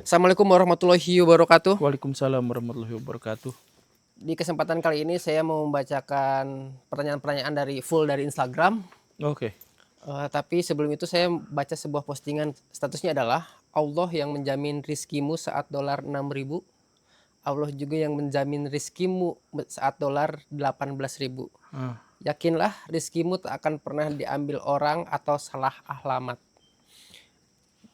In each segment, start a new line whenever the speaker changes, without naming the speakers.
Assalamualaikum warahmatullahi wabarakatuh.
Waalaikumsalam warahmatullahi wabarakatuh.
Di kesempatan kali ini saya mau membacakan pertanyaan-pertanyaan dari Instagram.
Oke.
Tapi sebelum itu saya baca sebuah postingan, statusnya adalah Allah yang menjamin rizkimu saat dolar 6.000. Allah juga yang menjamin rizkimu saat dolar 18.000.
Ah,
Yakinlah rizkimu tak akan pernah diambil orang atau salah alamat.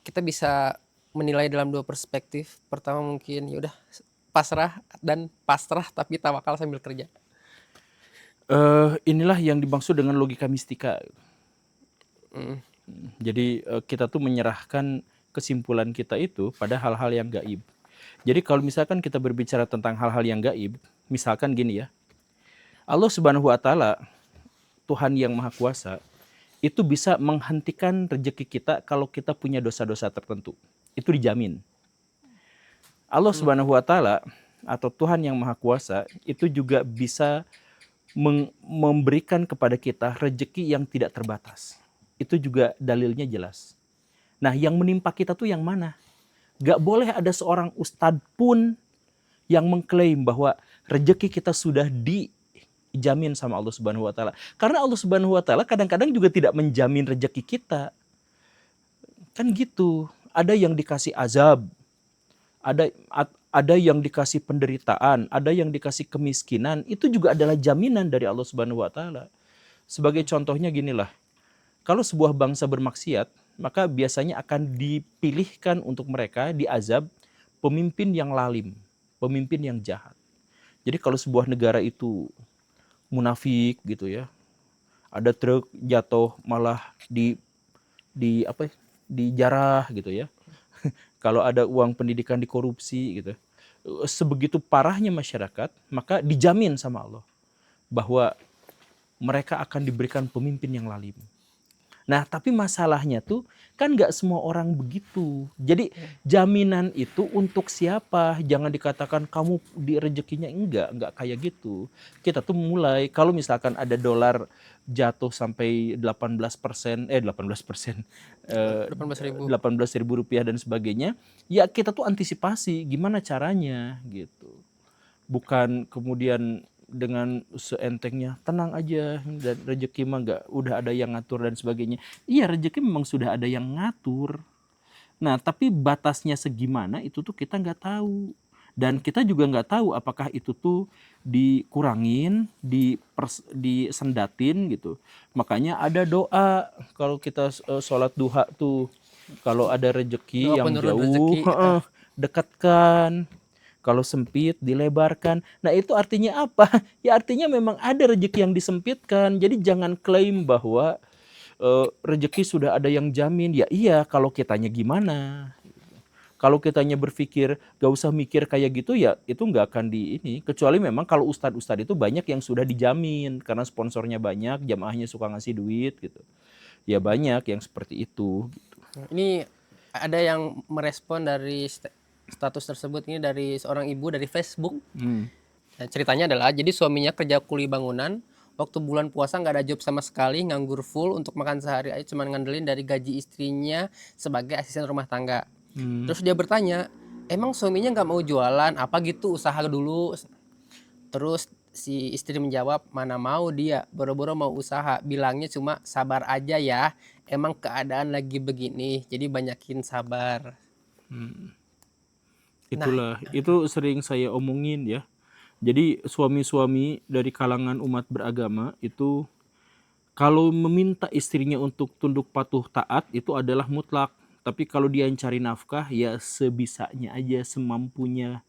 Kita bisa menilai dalam dua perspektif. Pertama mungkin ya udah pasrah dan pasrah tapi tawakal sambil kerja.
inilah yang dimaksud dengan logika mistika.
Mm.
Jadi kita tuh menyerahkan kesimpulan kita itu pada hal-hal yang gaib. Jadi kalau misalkan kita berbicara tentang hal-hal yang gaib, misalkan gini ya, Allah Subhanahu wa Ta'ala, Tuhan yang Maha Kuasa, itu bisa menghentikan rezeki kita kalau kita punya dosa-dosa tertentu. Itu dijamin. Allah Subhanahu wa Ta'ala atau Tuhan yang Maha Kuasa itu juga bisa memberikan kepada kita rezeki yang tidak terbatas. Itu juga dalilnya jelas. Nah, yang menimpa kita tuh yang mana? Gak boleh ada seorang ustadz pun yang mengklaim bahwa rezeki kita sudah dijamin sama Allah Subhanahu wa Ta'ala. Karena Allah Subhanahu wa Ta'ala kadang-kadang juga tidak menjamin rezeki kita. Kan gitu. Ada yang dikasih azab, ada yang dikasih penderitaan, ada yang dikasih kemiskinan, itu juga adalah jaminan dari Allah Subhanahu wa Ta'ala. Sebagai contohnya ginilah, kalau sebuah bangsa bermaksiat, maka biasanya akan dipilihkan untuk mereka diazab pemimpin yang lalim, pemimpin yang jahat. Jadi kalau sebuah negara itu munafik gitu ya, ada truk jatuh malah dijarah gitu ya. Kalau ada uang pendidikan dikorupsi gitu. Sebegitu parahnya masyarakat, maka dijamin sama Allah bahwa mereka akan diberikan pemimpin yang lalim. Nah, tapi masalahnya tuh kan nggak semua orang begitu. Jadi jaminan itu untuk siapa? Jangan dikatakan kamu di rezekinya, enggak kayak gitu. Kita tuh mulai kalau misalkan ada dolar jatuh sampai 18%, 18%,
18.000.
18.000 rupiah dan sebagainya, ya kita tuh antisipasi gimana caranya gitu. Bukan kemudian dengan seentengnya tenang aja dan rezeki mah nggak, udah ada yang ngatur dan sebagainya. Iya, rezeki memang sudah ada yang ngatur. Nah, tapi batasnya segimana itu tuh kita nggak tahu. Dan kita juga nggak tahu apakah itu tuh dikurangin, disendatin gitu. Makanya ada doa kalau kita sholat duha tuh, kalau ada rezeki
Doa
yang
penurun
jauh,
rezeki.
dekatkan. Kalau sempit dilebarkan. Nah, itu artinya apa? Ya artinya memang ada rezeki yang disempitkan. Jadi jangan klaim bahwa rezeki sudah ada yang jamin. Ya iya, kalau kitanya gimana? Kalau kitanya berpikir gak usah mikir kayak gitu, ya itu nggak akan di ini. Kecuali memang kalau ustadz-ustadz itu banyak yang sudah dijamin karena sponsornya banyak, jamaahnya suka ngasih duit gitu. Ya banyak yang seperti itu.
Ini ada yang merespon dari status tersebut, ini dari seorang ibu dari Facebook.
Hmm.
Nah, ceritanya adalah jadi suaminya kerja kuli bangunan, waktu bulan puasa nggak ada job sama sekali, nganggur full, untuk makan sehari aja cuma ngandelin dari gaji istrinya sebagai asisten rumah tangga. Terus dia bertanya, emang suaminya nggak mau jualan apa gitu, usaha dulu? Terus si istri menjawab, mana mau dia, boro-boro mau usaha, bilangnya cuma sabar aja ya, emang keadaan lagi begini, jadi banyakin sabar. Nah,
Itulah, itu sering saya omongin ya. Jadi suami-suami dari kalangan umat beragama itu kalau meminta istrinya untuk tunduk patuh taat itu adalah mutlak. Tapi kalau dia yang cari nafkah ya sebisanya aja, semampunya.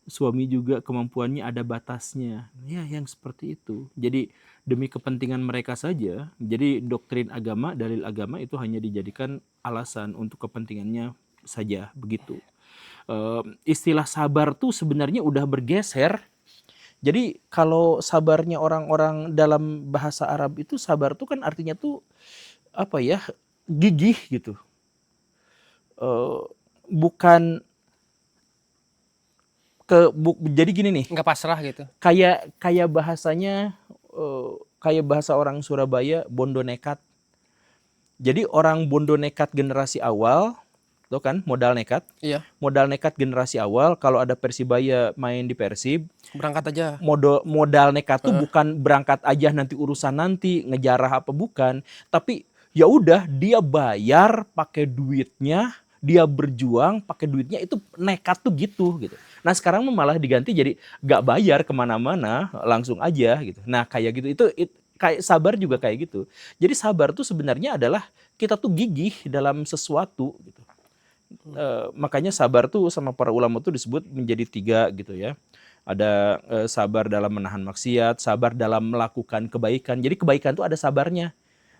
Suami juga kemampuannya ada batasnya. Ya yang seperti itu. Jadi demi kepentingan mereka saja. Jadi doktrin agama, dalil agama itu hanya dijadikan alasan untuk kepentingannya saja begitu. Istilah sabar tuh sebenarnya udah bergeser. Jadi kalau sabarnya orang-orang dalam bahasa Arab itu, sabar tuh kan artinya tuh apa ya, gigih gitu. Bukan jadi gini nih,
nggak pasrah gitu.
kayak bahasanya, kayak bahasa orang Surabaya, bondo nekat. Jadi orang bondo nekat generasi awal Tuh kan, modal nekat.
Iya,
Modal nekat generasi awal, kalau ada Persibaya main di Persib,
berangkat aja.
modal nekat tuh
Heeh.
bukan berangkat aja nanti urusan nanti ngejarah apa bukan, tapi ya udah dia bayar pakai duitnya, dia berjuang pakai duitnya, itu nekat tuh gitu. Nah sekarang malah diganti jadi gak bayar kemana-mana, langsung aja gitu. Nah kayak gitu kayak sabar juga kayak gitu. Jadi sabar tuh sebenarnya adalah kita tuh gigih dalam sesuatu gitu. Makanya sabar tuh sama para ulama tuh disebut menjadi 3 gitu ya. Ada sabar dalam menahan maksiat, sabar dalam melakukan kebaikan. Jadi kebaikan tuh ada sabarnya,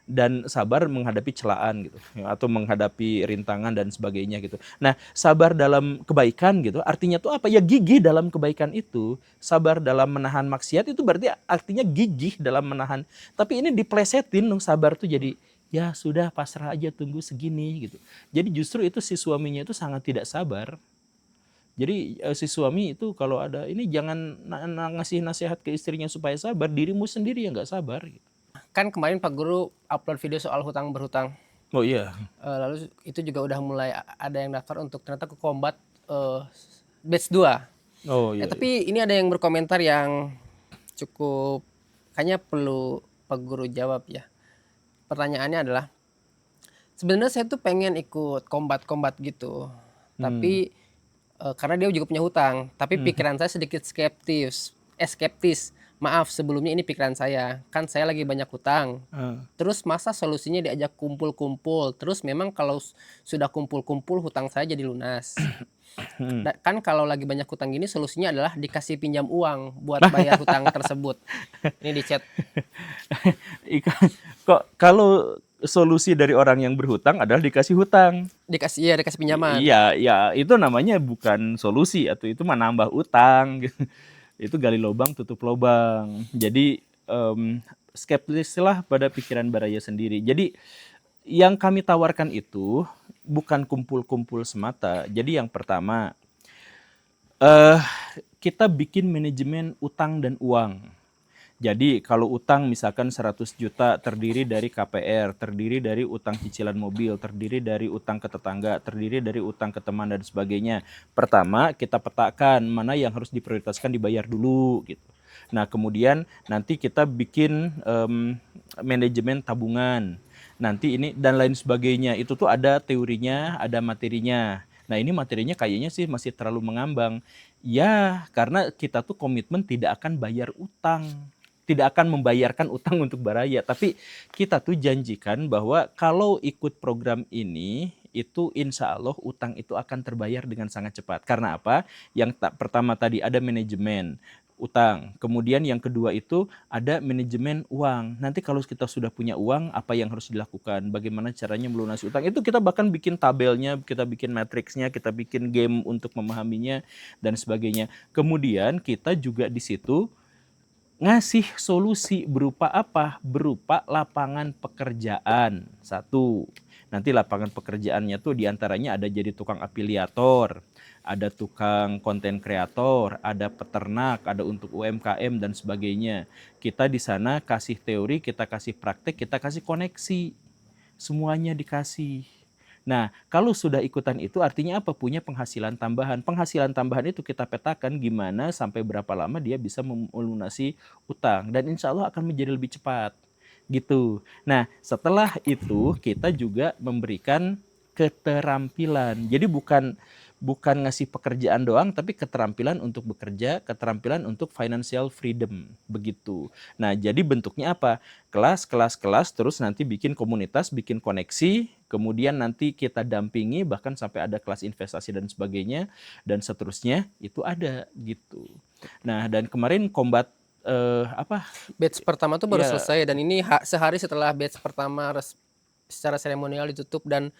dan sabar menghadapi celaan gitu ya, atau menghadapi rintangan dan sebagainya gitu. Nah, sabar dalam kebaikan gitu artinya tuh apa? Ya gigih dalam kebaikan itu. Sabar dalam menahan maksiat itu berarti artinya gigih dalam menahan. Tapi ini diplesetin dong, sabar tuh jadi ya sudah pasrah aja, tunggu segini gitu. Jadi justru itu si suaminya itu sangat tidak sabar. Jadi si suami itu kalau ada ini jangan ngasih nasihat ke istrinya supaya sabar, dirimu sendiri yang nggak sabar gitu.
Kan kemarin Pak Guru upload video soal hutang berhutang.
Oh iya.
Lalu itu juga udah mulai ada yang daftar untuk ternyata ke combat batch 2.
Oh iya, iya.
Tapi ini ada yang berkomentar yang cukup kayaknya perlu Pak Guru jawab ya. Pertanyaannya adalah, sebenarnya saya tuh pengen ikut combat gitu. Tapi karena dia juga punya hutang, tapi pikiran saya sedikit skeptis. Maaf sebelumnya, ini pikiran saya. Kan saya lagi banyak hutang.
Eh,
Terus masa solusinya diajak kumpul-kumpul. Terus memang kalau sudah kumpul-kumpul hutang saya jadi lunas. Kan kalau lagi banyak hutang gini solusinya adalah dikasih pinjam uang buat bayar hutang tersebut. Ini di chat.
Kok kalau solusi dari orang yang berhutang adalah dikasih hutang?
Dikasih pinjaman.
Iya, ya itu namanya bukan solusi, atau itu mah nambah utang. Itu gali lubang tutup lubang. Jadi skeptislah pada pikiran Baraya sendiri. Jadi yang kami tawarkan itu bukan kumpul-kumpul semata. Jadi yang pertama, kita bikin manajemen utang dan uang. Jadi kalau utang misalkan 100 juta terdiri dari KPR, terdiri dari utang cicilan mobil, terdiri dari utang ke tetangga, terdiri dari utang ke teman dan sebagainya. Pertama kita petakan mana yang harus diprioritaskan dibayar dulu gitu. Nah kemudian nanti kita bikin manajemen tabungan. Nanti ini dan lain sebagainya. Itu tuh ada teorinya, ada materinya. Nah ini materinya kayaknya sih masih terlalu mengambang. Ya karena kita tuh komitmen tidak akan bayar utang, tidak akan membayarkan utang untuk Baraya. Tapi kita tuh janjikan bahwa kalau ikut program ini, itu insya Allah utang itu akan terbayar dengan sangat cepat. Karena apa? Yang pertama tadi ada manajemen utang. Kemudian yang kedua itu ada manajemen uang. Nanti kalau kita sudah punya uang, apa yang harus dilakukan? Bagaimana caranya melunasi utang? Itu kita bahkan bikin tabelnya, kita bikin matriksnya, kita bikin game untuk memahaminya, dan sebagainya. Kemudian kita juga di situ ngasih solusi berupa apa? Berupa lapangan pekerjaan. Satu, nanti lapangan pekerjaannya tuh diantaranya ada jadi tukang afiliator, ada tukang konten kreator, ada peternak, ada untuk UMKM dan sebagainya. Kita di sana kasih teori, kita kasih praktek, kita kasih koneksi. Semuanya dikasih. Nah, kalau sudah ikutan itu artinya apa? Punya penghasilan tambahan. Penghasilan tambahan itu kita petakan gimana sampai berapa lama dia bisa melunasi utang. Dan insya Allah akan menjadi lebih cepat. Gitu. Nah, setelah itu kita juga memberikan keterampilan. Jadi bukan ngasih pekerjaan doang, tapi keterampilan untuk bekerja, keterampilan untuk financial freedom, begitu. Nah, jadi bentuknya apa? Kelas, terus nanti bikin komunitas, bikin koneksi, kemudian nanti kita dampingi, bahkan sampai ada kelas investasi dan sebagainya, dan seterusnya, itu ada, gitu. Nah, dan kemarin combat,
Batch pertama tuh baru
ya,
selesai, dan ini sehari setelah batch pertama secara seremonial ditutup, dan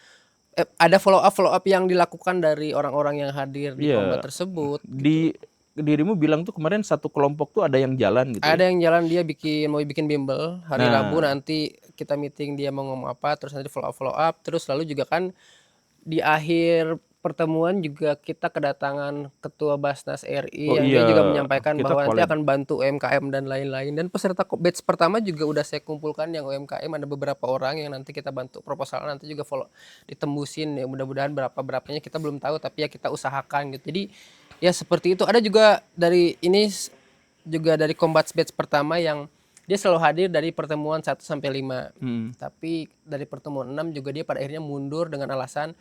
ada follow up yang dilakukan dari orang-orang yang hadir di combat
ya,
tersebut gitu.
di dirimu bilang tuh kemarin satu kelompok tuh ada yang jalan gitu ya?
Ada yang jalan, dia mau bikin bimbel hari Rabu,
Nah,
nanti kita meeting dia mau ngomong apa, terus nanti follow up, terus lalu juga kan di akhir pertemuan juga kita kedatangan Ketua Basnas RI
Oh
yang dia
iya,
juga menyampaikan
kita
bahwa nanti
collab.
akan bantu UMKM dan lain-lain. Dan peserta batch pertama juga udah saya kumpulkan yang UMKM, ada beberapa orang yang nanti kita bantu proposal, nanti juga follow ditembusin ya, mudah-mudahan berapanya kita belum tahu tapi ya kita usahakan gitu. Jadi ya seperti itu. Ada juga dari ini juga dari combat batch pertama yang dia selalu hadir dari pertemuan 1 sampai 5. Tapi dari pertemuan 6 juga dia pada akhirnya mundur dengan alasan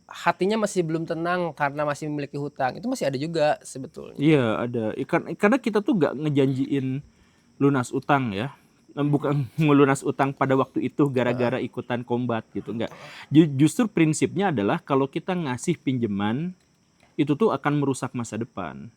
hatinya masih belum tenang karena masih memiliki hutang. Itu masih ada juga sebetulnya.
Iya ada. Karena kita tuh gak ngejanjiin lunas utang ya. Bukan melunas utang pada waktu itu gara-gara ikutan kombat gitu, enggak. Justru prinsipnya adalah kalau kita ngasih pinjaman itu tuh akan merusak masa depan.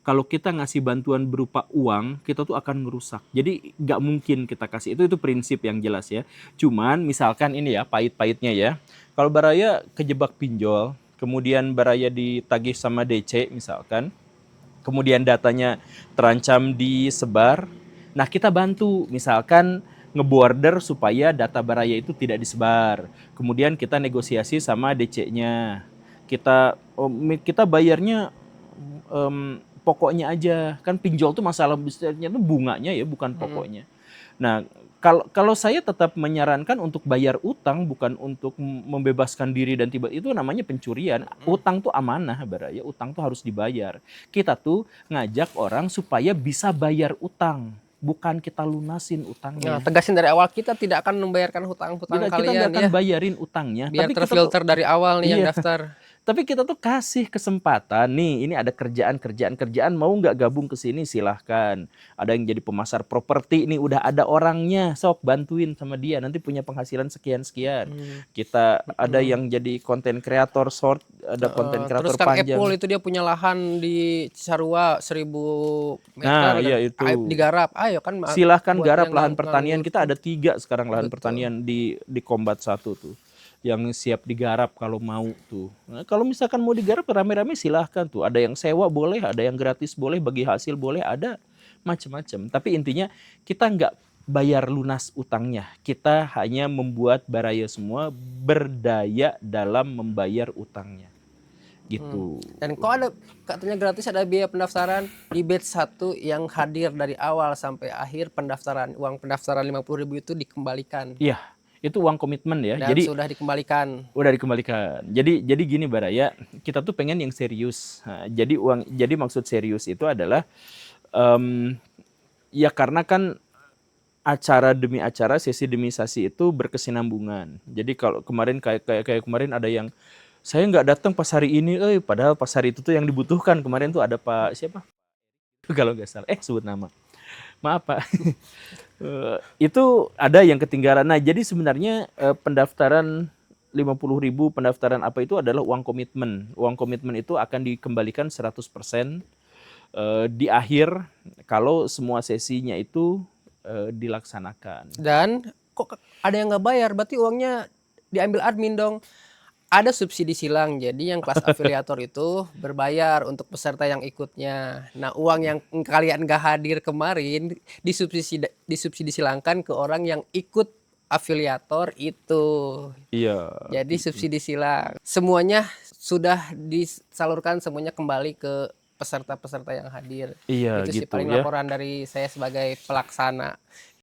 Kalau kita ngasih bantuan berupa uang, kita tuh akan merusak. Jadi nggak mungkin kita kasih. Itu prinsip yang jelas ya. Cuman misalkan ini ya, pahit-pahitnya ya. Kalau Baraya kejebak pinjol, kemudian Baraya ditagih sama DC misalkan, kemudian datanya terancam disebar, nah kita bantu. Misalkan ngeborder supaya data Baraya itu tidak disebar. Kemudian kita negosiasi sama DC-nya. Kita bayarnya pokoknya aja, kan pinjol tuh masalah besarnya tuh bunganya ya, bukan pokoknya. Nah kalau saya tetap menyarankan untuk bayar utang, bukan untuk membebaskan diri dan tiba itu namanya pencurian. Utang tuh amanah Baraya, utang tuh harus dibayar. Kita tuh ngajak orang supaya bisa bayar utang, bukan kita lunasin utangnya.
Nah, tegasin dari awal kita tidak akan membayarkan hutang-hutang
Kita
kalian
nggak akan
ya.
bayarin utangnya,
Biar
tapi kita tuh
terfilter dari awal nih yang
iya.
daftar.
Tapi kita tuh kasih kesempatan nih, ini ada kerjaan mau nggak gabung ke sini silahkan. Ada yang jadi pemasar properti nih, udah ada orangnya, sok bantuin sama dia, nanti punya penghasilan sekian-sekian. Kita ada yang jadi konten kreator short, ada konten kreator
Terus Kang
panjang.
Epul itu dia punya lahan di Cisarua 1000 meter
Nah,
dan
iya itu.
digarap. Ayo kan
Silahkan
buat
garap
yang
lahan pertanian.
nganggur
Kita
tuh.
ada 3 sekarang lahan
Betul.
pertanian di Kombat 1 tuh, yang siap digarap kalau mau tuh. Nah, kalau misalkan mau digarap rame-rame silahkan tuh. Ada yang sewa boleh, ada yang gratis boleh, bagi hasil boleh, ada macam-macam. Tapi intinya kita nggak bayar lunas utangnya. Kita hanya membuat Baraya semua berdaya dalam membayar utangnya. Gitu.
Dan kok ada katanya gratis, ada biaya pendaftaran di batch 1 yang hadir dari awal sampai akhir pendaftaran. Uang pendaftaran 50.000 itu dikembalikan.
Iya, itu uang komitmen ya.
Dan
Jadi
sudah dikembalikan.
udah dikembalikan. Jadi gini Baraya, kita tuh pengen yang serius. Nah, jadi maksud serius itu adalah ya karena kan acara demi acara, sesi demi sesi itu berkesinambungan. Jadi kalau kemarin kayak kemarin ada yang saya nggak datang pas hari ini, padahal pas hari itu tuh yang dibutuhkan. Kemarin tuh ada Pak siapa? Kalau nggak salah, sebut nama. Maaf Pak. Itu ada yang ketinggalan. Nah, jadi sebenarnya pendaftaran 50.000 pendaftaran apa itu adalah uang komitmen. Uang komitmen itu akan dikembalikan 100% di akhir kalau semua sesinya itu dilaksanakan.
Dan kok ada yang nggak bayar, berarti uangnya diambil admin dong. Ada subsidi silang, jadi yang kelas afiliator itu berbayar untuk peserta yang ikutnya. Nah, uang yang kalian nggak hadir kemarin disubsidi silangkan ke orang yang ikut afiliator itu.
Iya.
Jadi subsidi silang. Semuanya sudah disalurkan, semuanya kembali ke peserta-peserta yang hadir.
Iya
Itu sih
gitu
paling
ya.
laporan dari saya sebagai pelaksana.